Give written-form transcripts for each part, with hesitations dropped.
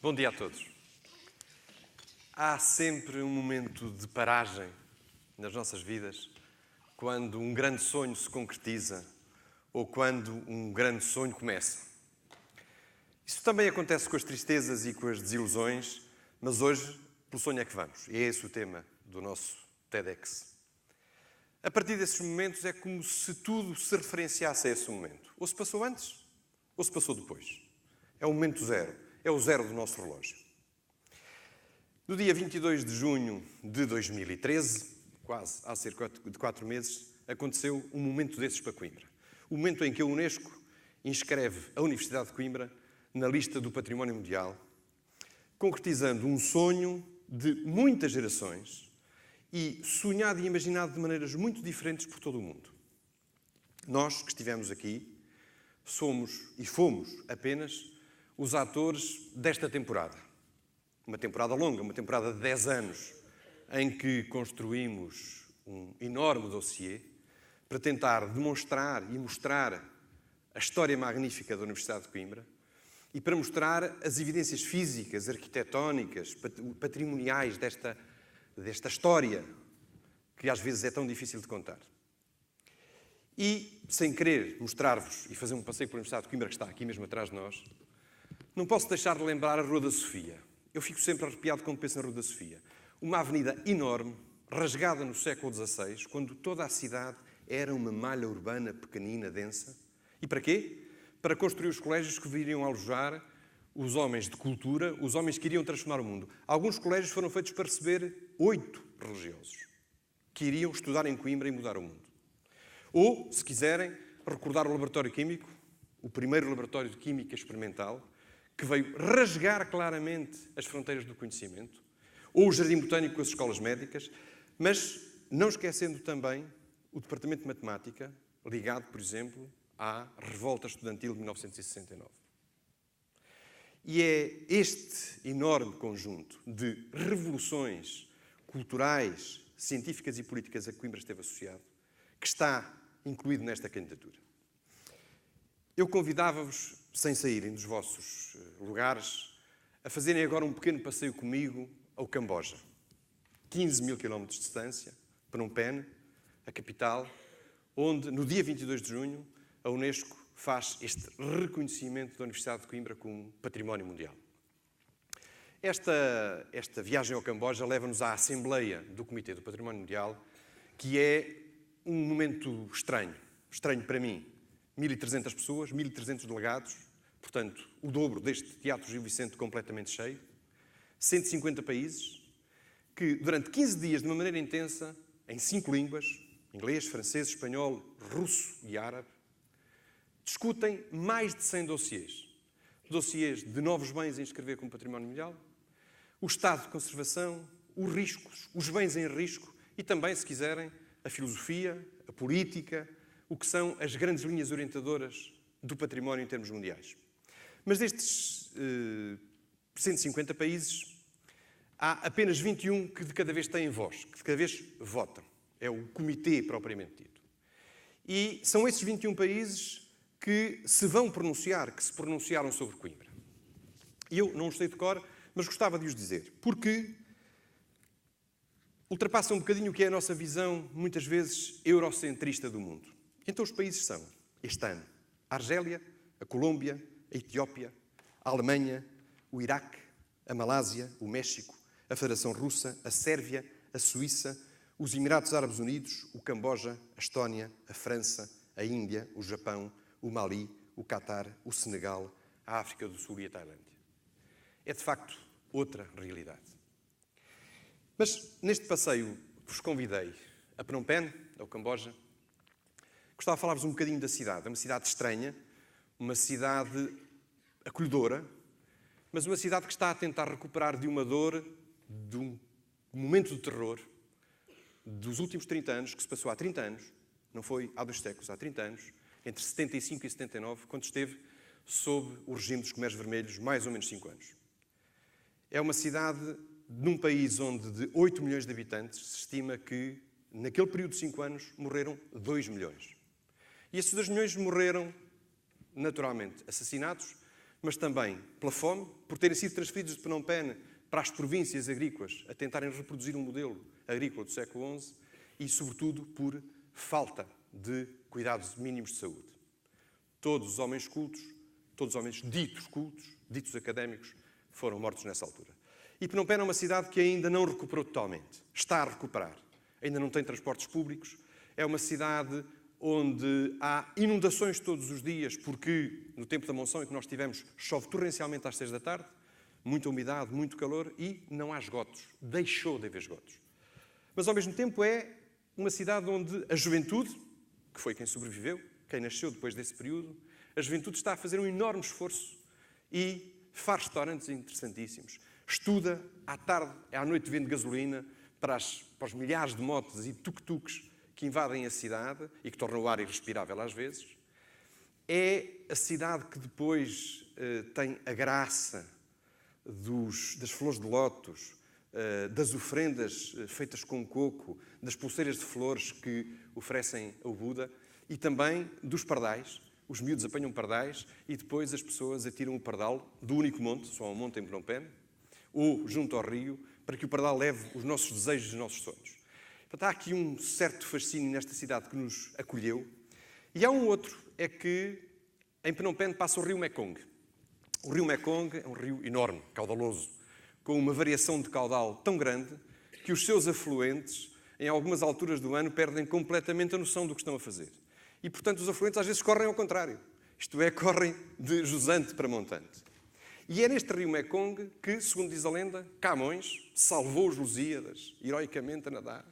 Bom dia a todos. Há sempre um momento de paragem nas nossas vidas quando um grande sonho se concretiza ou quando um grande sonho começa. Isso também acontece com as tristezas e com as desilusões, mas hoje, pelo sonho é que vamos. E é esse o tema do nosso TEDx. A partir desses momentos é como se tudo se referenciasse a esse momento. Ou se passou antes, ou se passou depois. É o momento zero. É o zero do nosso relógio. No dia 22 de junho de 2013, quase há cerca de 4 meses, aconteceu um momento desses para Coimbra. O momento em que a Unesco inscreve a Universidade de Coimbra na lista do Património Mundial, concretizando um sonho de muitas gerações e sonhado e imaginado de maneiras muito diferentes por todo o mundo. Nós que estivemos aqui somos e fomos apenas os atores desta temporada. Uma temporada longa, uma temporada de 10 anos, em que construímos um enorme dossiê para tentar demonstrar e mostrar a história magnífica da Universidade de Coimbra e para mostrar as evidências físicas, arquitetónicas, patrimoniais desta história que às vezes é tão difícil de contar. E, sem querer mostrar-vos e fazer um passeio pela Universidade de Coimbra, que está aqui mesmo atrás de nós, não posso deixar de lembrar a Rua da Sofia. Eu fico sempre arrepiado quando penso na Rua da Sofia. Uma avenida enorme, rasgada no século XVI, quando toda a cidade era uma malha urbana pequenina, densa. E para quê? Para construir os colégios que viriam alojar os homens de cultura, os homens que iriam transformar o mundo. Alguns colégios foram feitos para receber 8 religiosos, que iriam estudar em Coimbra e mudar o mundo. Ou, se quiserem, recordar o laboratório químico, o primeiro laboratório de química experimental, que veio rasgar claramente as fronteiras do conhecimento, ou o Jardim Botânico com as escolas médicas, mas não esquecendo também o Departamento de Matemática, ligado, por exemplo, à Revolta Estudantil de 1969. E é este enorme conjunto de revoluções culturais, científicas e políticas a que Coimbra esteve associado, que está incluído nesta candidatura. Eu convidava-vos, sem saírem dos vossos lugares, a fazerem agora um pequeno passeio comigo ao Camboja. 15 mil quilómetros de distância, Phnom Penh, a capital, onde, no dia 22 de junho, a Unesco faz este reconhecimento da Universidade de Coimbra como Património Mundial. Esta viagem ao Camboja leva-nos à Assembleia do Comitê do Património Mundial, que é um momento estranho para mim. 1.300 pessoas, 1.300 delegados, portanto, o dobro deste Teatro Gil Vicente completamente cheio, 150 países, que durante 15 dias, de uma maneira intensa, em 5 línguas, inglês, francês, espanhol, russo e árabe, discutem mais de 100 dossiês. Dossiês de novos bens a inscrever como Património Mundial, o estado de conservação, os riscos, os bens em risco e também, se quiserem, a filosofia, a política, o que são as grandes linhas orientadoras do património em termos mundiais. Mas destes 150 países, há apenas 21 que de cada vez têm voz, que de cada vez votam. É o comitê propriamente dito. E são esses 21 países que se vão pronunciar, que se pronunciaram sobre Coimbra. E eu não os sei de cor, mas gostava de os dizer, porque ultrapassa um bocadinho o que é a nossa visão, muitas vezes, eurocentrista do mundo. Então os países são, este ano, a Argélia, a Colômbia, a Etiópia, a Alemanha, o Iraque, a Malásia, o México, a Federação Russa, a Sérvia, a Suíça, os Emirados Árabes Unidos, o Camboja, a Estónia, a França, a Índia, o Japão, o Mali, o Catar, o Senegal, a África do Sul e a Tailândia. É, de facto, outra realidade. Mas, neste passeio que vos convidei a Phnom Penh, ao Camboja, gostava de falar-vos um bocadinho da cidade. É uma cidade estranha, uma cidade acolhedora, mas uma cidade que está a tentar recuperar de uma dor, de um momento de terror, dos últimos 30 anos, que se passou há 30 anos, não foi há 2 séculos, há 30 anos, entre 75 e 79, quando esteve sob o regime dos Khmeres Vermelhos, mais ou menos 5 anos. É uma cidade num país onde de 8 milhões de habitantes se estima que, naquele período de 5 anos, morreram 2 milhões. E esses 2 milhões morreram, naturalmente, assassinados, mas também pela fome, por terem sido transferidos de Phnom Penh para as províncias agrícolas, a tentarem reproduzir um modelo agrícola do século XI, e, sobretudo, por falta de cuidados mínimos de saúde. Todos os homens cultos, todos os homens ditos cultos, ditos académicos, foram mortos nessa altura. E Phnom Penh é uma cidade que ainda não recuperou totalmente. Está a recuperar. Ainda não tem transportes públicos. É uma cidade onde há inundações todos os dias, porque no tempo da monção em que nós tivemos, chove torrencialmente às 6 da tarde, muita umidade, muito calor e não há esgotos. Deixou de haver esgotos. Mas, ao mesmo tempo, é uma cidade onde a juventude, que foi quem sobreviveu, quem nasceu depois desse período, a juventude está a fazer um enorme esforço e faz restaurantes interessantíssimos. Estuda, à tarde, à noite vende gasolina para os milhares de motos e tuk-tuks que invadem a cidade e que tornam o ar irrespirável às vezes. É a cidade que depois tem a graça das flores de lótus, das ofrendas feitas com coco, das pulseiras de flores que oferecem ao Buda e também dos pardais. Os miúdos apanham pardais e depois as pessoas atiram o pardal do único monte, só há um monte em Phnom Penh, ou junto ao rio, para que o pardal leve os nossos desejos e os nossos sonhos. Portanto, há aqui um certo fascínio nesta cidade que nos acolheu. E há um outro, é que em Phnom Penh passa o rio Mekong. O rio Mekong é um rio enorme, caudaloso, com uma variação de caudal tão grande que os seus afluentes, em algumas alturas do ano, perdem completamente a noção do que estão a fazer. E, portanto, os afluentes às vezes correm ao contrário. Isto é, correm de jusante para montante. E é neste rio Mekong que, segundo diz a lenda, Camões salvou os Lusíadas, heroicamente a nadar.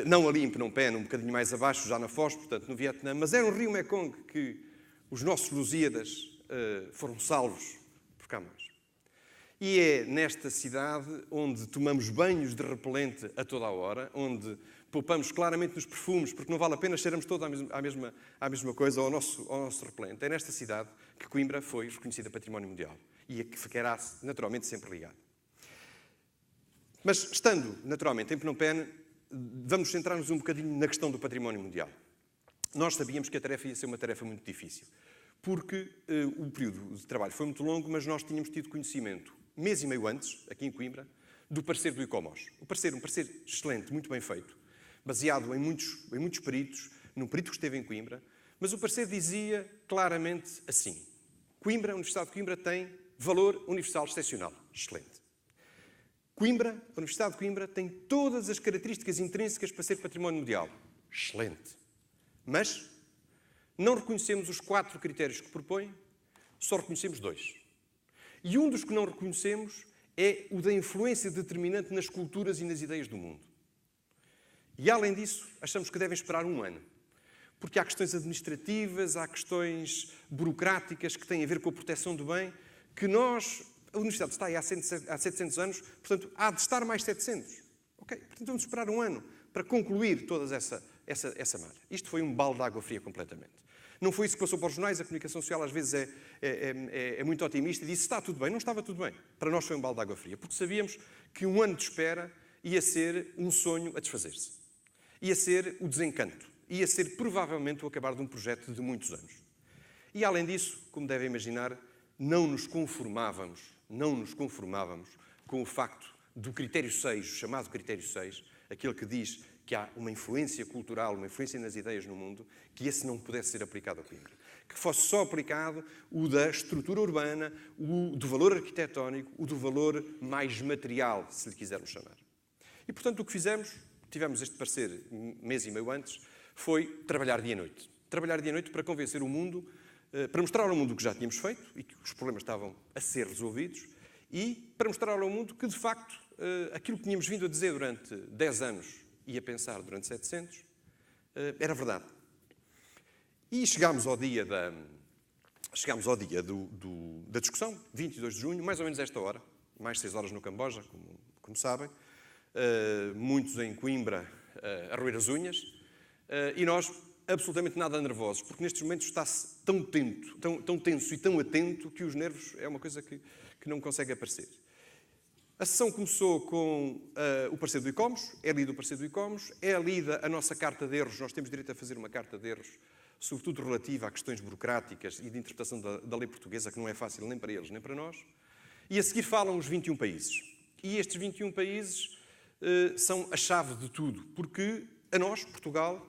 Não ali em Phnom Penh, um bocadinho mais abaixo, já na Foz, portanto, no Vietnã, mas era um rio Mekong que os nossos Lusíadas foram salvos por Camões. E é nesta cidade onde tomamos banhos de repelente a toda a hora, onde poupamos claramente nos perfumes, porque não vale a pena cheiramos todos à mesma coisa ao nosso repelente. É nesta cidade que Coimbra foi reconhecida Património Mundial e a que ficará naturalmente sempre ligado. Mas, estando naturalmente em Phnom Penh, vamos centrar-nos um bocadinho na questão do património mundial. Nós sabíamos que a tarefa ia ser uma tarefa muito difícil, porque o período de trabalho foi muito longo, mas nós tínhamos tido conhecimento, mês e meio antes, aqui em Coimbra, do parecer do ICOMOS. Um parecer excelente, muito bem feito, baseado em muitos peritos, num perito que esteve em Coimbra, mas o parecer dizia claramente assim: Coimbra, a Universidade de Coimbra tem valor universal excepcional. Excelente. Coimbra, a Universidade de Coimbra, tem todas as características intrínsecas para ser património mundial. Excelente. Mas não reconhecemos os 4 critérios que propõe, só reconhecemos 2. E um dos que não reconhecemos é o da influência determinante nas culturas e nas ideias do mundo. E, além disso, achamos que devem esperar um ano. Porque há questões administrativas, há questões burocráticas que têm a ver com a proteção do bem, que a Universidade está aí há 700 anos, portanto, há de estar mais 700. Ok, portanto, vamos esperar um ano para concluir toda essa malha. Isto foi um balde de água fria completamente. Não foi isso que passou para os jornais, a comunicação social às vezes é muito otimista e disse está tudo bem. Não estava tudo bem. Para nós foi um balde de água fria, porque sabíamos que um ano de espera ia ser um sonho a desfazer-se. Ia ser o desencanto. Ia ser provavelmente o acabar de um projeto de muitos anos. E além disso, como devem imaginar, não nos conformávamos com o facto do critério 6, o chamado critério 6, aquele que diz que há uma influência cultural, uma influência nas ideias no mundo, que esse não pudesse ser aplicado a Coimbra. Que fosse só aplicado o da estrutura urbana, o do valor arquitetónico, o do valor mais material, se lhe quisermos chamar. E, portanto, o que fizemos, tivemos este parecer mês e meio antes, foi trabalhar dia e noite. Trabalhar dia e noite para convencer o mundo, para mostrar ao mundo o que já tínhamos feito e que os problemas estavam a ser resolvidos e para mostrar ao mundo que, de facto, aquilo que tínhamos vindo a dizer durante 10 anos e a pensar durante 700, era verdade. E chegámos ao dia da discussão, 22 de junho, mais ou menos esta hora, mais 6 horas no Camboja, como sabem, muitos em Coimbra a roer as unhas, e nós absolutamente nada nervosos, porque nestes momentos está-se tão tenso e tão atento que os nervos é uma coisa que não consegue aparecer. A sessão começou com o parecer do ICOMOS, é lido o parecer do ICOMOS, é lida a nossa carta de erros, nós temos direito a fazer uma carta de erros sobretudo relativa a questões burocráticas e de interpretação da lei portuguesa, que não é fácil nem para eles nem para nós. E a seguir falam os 21 países. E estes 21 países são a chave de tudo, porque a nós, Portugal,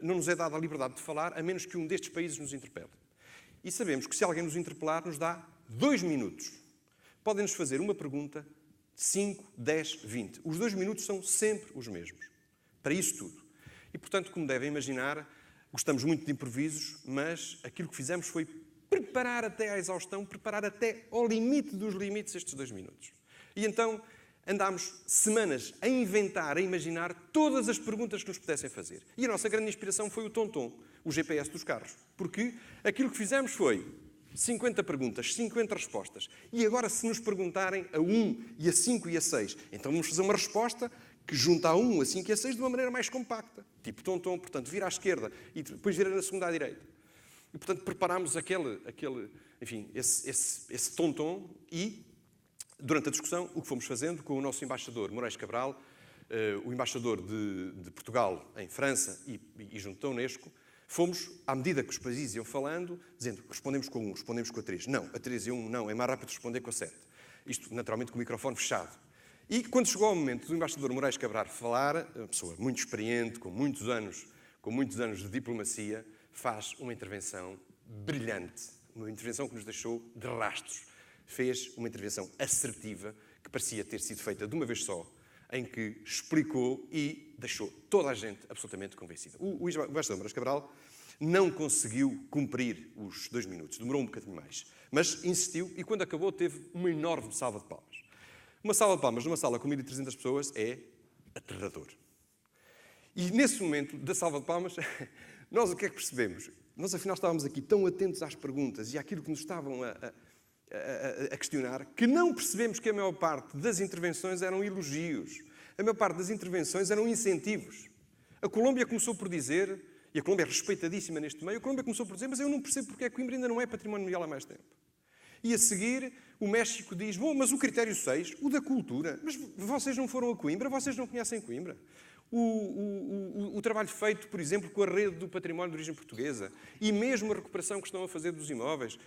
não nos é dada a liberdade de falar, a menos que um destes países nos interpele. E sabemos que se alguém nos interpelar, nos dá 2 minutos. Podem-nos fazer uma pergunta, 5, 10, 20. Os 2 minutos são sempre os mesmos, para isso tudo. E, portanto, como devem imaginar, gostamos muito de improvisos, mas aquilo que fizemos foi preparar até à exaustão, preparar até ao limite dos limites estes 2 minutos. E então andámos semanas a inventar, a imaginar todas as perguntas que nos pudessem fazer. E a nossa grande inspiração foi o TomTom, o GPS dos carros. Porque aquilo que fizemos foi 50 perguntas, 50 respostas. E agora, se nos perguntarem a 1, e a 5 e a 6, então vamos fazer uma resposta que junta a 1, a 5 e a 6 de uma maneira mais compacta. Tipo TomTom, portanto, vira à esquerda e depois vira na segunda à direita. E, portanto, preparámos esse TomTom e, durante a discussão, o que fomos fazendo com o nosso embaixador, Moraes Cabral, o embaixador de Portugal em França e junto à Unesco, fomos, à medida que os países iam falando, dizendo, respondemos com 1, respondemos com a 3. Não, a 3 e 1 não, é mais rápido responder com a 7. Isto, naturalmente, com o microfone fechado. E quando chegou ao momento do embaixador Moraes Cabral falar, uma pessoa muito experiente, com muitos anos de diplomacia, faz uma intervenção brilhante, uma intervenção que nos deixou de rastros. Fez uma intervenção assertiva, que parecia ter sido feita de uma vez só, em que explicou e deixou toda a gente absolutamente convencida. O embaixador Moraes Cabral não conseguiu cumprir os 2 minutos, demorou um bocadinho mais, mas insistiu e quando acabou teve uma enorme salva de palmas. Uma salva de palmas numa sala com 1.300 pessoas é aterrador. E nesse momento da salva de palmas, nós o que é que percebemos? Nós afinal estávamos aqui tão atentos às perguntas e àquilo que nos estavam a questionar, que não percebemos que a maior parte das intervenções eram elogios. A maior parte das intervenções eram incentivos. A Colômbia começou por dizer, e a Colômbia é respeitadíssima neste meio, a Colômbia começou por dizer, mas eu não percebo porque é que Coimbra ainda não é património mundial há mais tempo. E a seguir, o México diz, bom, mas o critério 6, o da cultura, mas vocês não foram a Coimbra, vocês não conhecem Coimbra. O trabalho feito, por exemplo, com a rede do património de origem portuguesa e mesmo a recuperação que estão a fazer dos imóveis,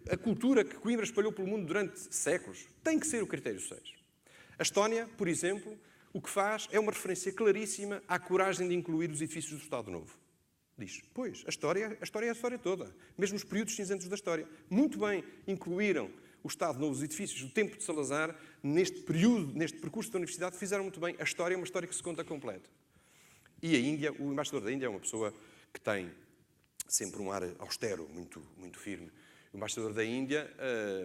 a cultura que Coimbra espalhou pelo mundo durante séculos, tem que ser o critério 6. A Estónia, por exemplo, o que faz é uma referência claríssima à coragem de incluir os edifícios do Estado Novo. Diz, pois, a história é a história toda, mesmo os períodos cinzentos da história. Muito bem incluíram o Estado Novo, os edifícios do tempo de Salazar, neste período, neste percurso da universidade, fizeram muito bem. A história é uma história que se conta completa. E a Índia, o embaixador da Índia é uma pessoa que tem sempre um ar austero, muito firme. O embaixador da Índia,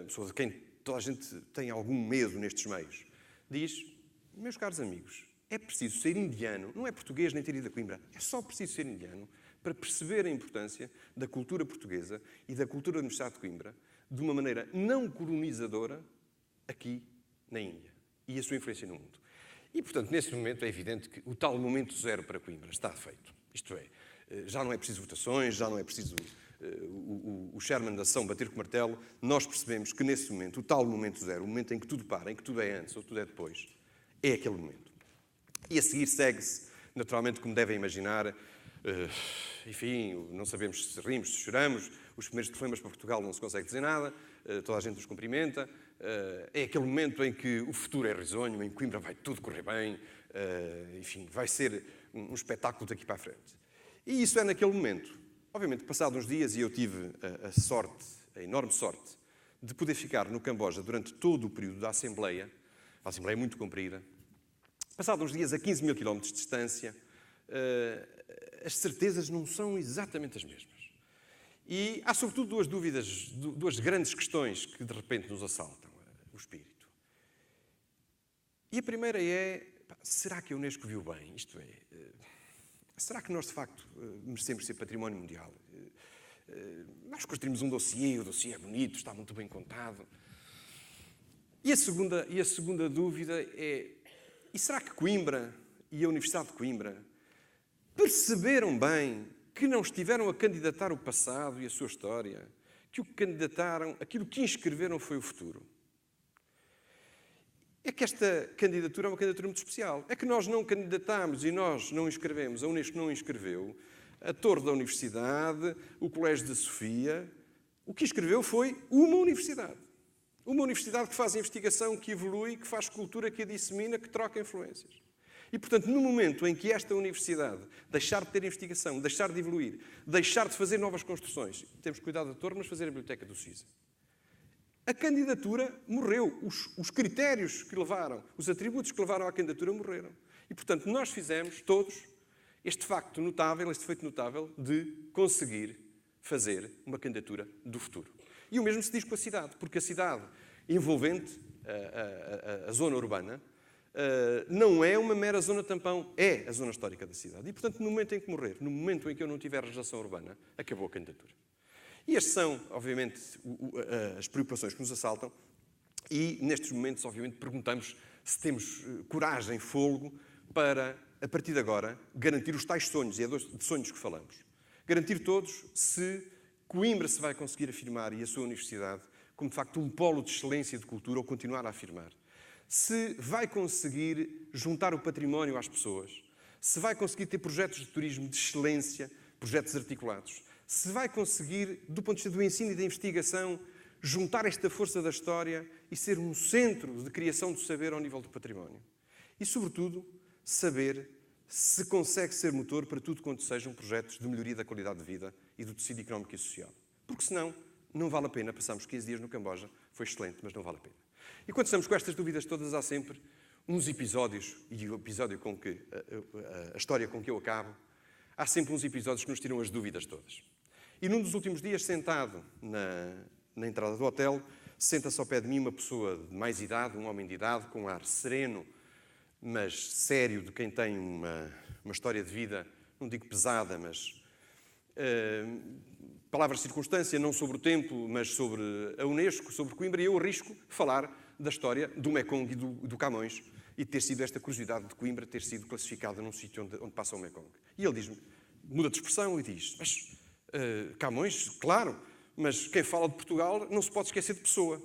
a pessoa de quem toda a gente tem algum medo nestes meios, diz, meus caros amigos, é preciso ser indiano, não é português nem ter ido a Coimbra, é só preciso ser indiano para perceber a importância da cultura portuguesa e da cultura da Universidade de Coimbra de uma maneira não colonizadora aqui na Índia e a sua influência no mundo. E, portanto, nesse momento é evidente que o tal momento zero para Coimbra está feito. Isto é, já não é preciso votações, já não é preciso o chairman da sessão bater com o martelo. Nós percebemos que nesse momento, o tal momento zero, o momento em que tudo para, em que tudo é antes ou tudo é depois, é aquele momento. E a seguir segue-se, naturalmente, como devem imaginar, enfim, não sabemos se rimos, se choramos, os primeiros telefonemas para Portugal não se consegue dizer nada, toda a gente nos cumprimenta, é aquele momento em que o futuro é risonho, em que Coimbra vai tudo correr bem, enfim, vai ser um espetáculo daqui para a frente. E isso é naquele momento. Obviamente, passados uns dias, e eu tive a enorme sorte, de poder ficar no Camboja durante todo o período da Assembleia, a Assembleia é muito comprida, passados uns dias a 15 mil quilómetros de distância, as certezas não são exatamente as mesmas. E há, sobretudo, duas dúvidas, duas grandes questões que, de repente, nos assaltam o espírito. E a primeira é, será que a Unesco viu bem? Isto é, será que nós, de facto, merecemos ser património mundial? Nós construímos um dossiê, o dossiê é bonito, está muito bem contado. E a segunda dúvida é, e será que Coimbra e a Universidade de Coimbra perceberam bem que não estiveram a candidatar o passado e a sua história, que o que candidataram, aquilo que inscreveram foi o futuro? É que esta candidatura é uma candidatura muito especial. É que nós não candidatámos e nós não inscrevemos, a Unesco não inscreveu, a Torre da Universidade, o Colégio da Sofia. O que escreveu foi uma universidade. Uma universidade que faz investigação, que evolui, que faz cultura, que a dissemina, que troca influências. E, portanto, no momento em que esta universidade deixar de ter investigação, deixar de evoluir, deixar de fazer novas construções, temos cuidado da Torre, mas fazer a biblioteca do CISA. A candidatura morreu. Os critérios que levaram, os atributos que levaram à candidatura morreram. E, portanto, nós fizemos, todos, este facto notável, este feito notável de conseguir fazer uma candidatura do futuro. E o mesmo se diz com a cidade, porque a cidade envolvente, a zona urbana, não é uma mera zona tampão, é a zona histórica da cidade. E, portanto, no momento em que morrer, no momento em que eu não tiver legislação urbana, acabou a candidatura. E estas são, obviamente, as preocupações que nos assaltam e, nestes momentos, obviamente, perguntamos se temos coragem, fôlego, para, a partir de agora, garantir os tais sonhos, e é de sonhos que falamos. Garantir todos se Coimbra se vai conseguir afirmar, e a sua universidade, como, de facto, um polo de excelência de cultura, ou continuar a afirmar. Se vai conseguir juntar o património às pessoas, se vai conseguir ter projetos de turismo de excelência, projetos articulados, se vai conseguir, do ponto de vista do ensino e da investigação, juntar esta força da história e ser um centro de criação do saber ao nível do património. E, sobretudo, saber se consegue ser motor para tudo quanto sejam projetos de melhoria da qualidade de vida e do tecido económico e social. Porque, senão, não vale a pena. Passámos 15 dias no Camboja, foi excelente, mas não vale a pena. E quando estamos com estas dúvidas todas, há sempre uns episódios, e o episódio com que, a história com que eu acabo, há sempre uns episódios que nos tiram as dúvidas todas. E num dos últimos dias, sentado na entrada do hotel, senta-se ao pé de mim uma pessoa de mais idade, um homem de idade, com um ar sereno, mas sério, de quem tem uma história de vida, não digo pesada, mas palavras de circunstância, não sobre o tempo, mas sobre a Unesco, sobre Coimbra, e eu arrisco falar da história do Mekong e do Camões, e ter sido esta curiosidade de Coimbra ter sido classificada num sítio onde passa o Mekong. E ele diz-me, muda de expressão e diz, mas Camões, claro, mas quem fala de Portugal não se pode esquecer de Pessoa.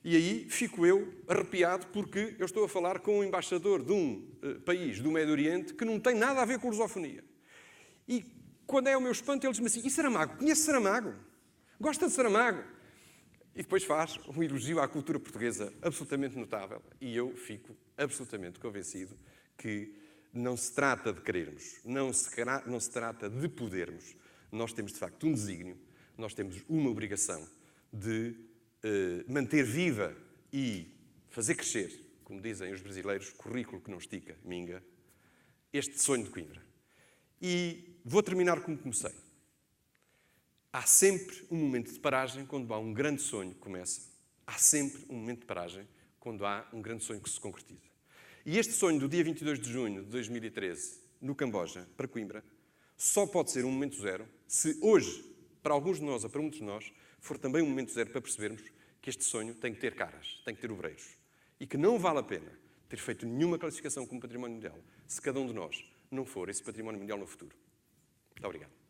E aí fico eu arrepiado porque eu estou a falar com um embaixador de um país do Médio Oriente que não tem nada a ver com lusofonia. E quando é o meu espanto, ele diz-me assim, e Saramago? Conhece Saramago? Gosta de Saramago? E depois faz um elogio à cultura portuguesa absolutamente notável. E eu fico absolutamente convencido que não se trata de querermos, não se trata de podermos. Nós temos, de facto, um desígnio, nós temos uma obrigação de manter viva e fazer crescer, como dizem os brasileiros, currículo que não estica, minga, este sonho de Coimbra. E vou terminar como comecei. Há sempre um momento de paragem quando há um grande sonho que começa. Há sempre um momento de paragem quando há um grande sonho que se concretiza. E este sonho do dia 22 de junho de 2013, no Camboja, para Coimbra, só pode ser um momento zero se hoje, para alguns de nós ou para muitos de nós, for também um momento zero para percebermos que este sonho tem que ter caras, tem que ter obreiros. E que não vale a pena ter feito nenhuma classificação como património mundial se cada um de nós não for esse património mundial no futuro. Muito obrigado.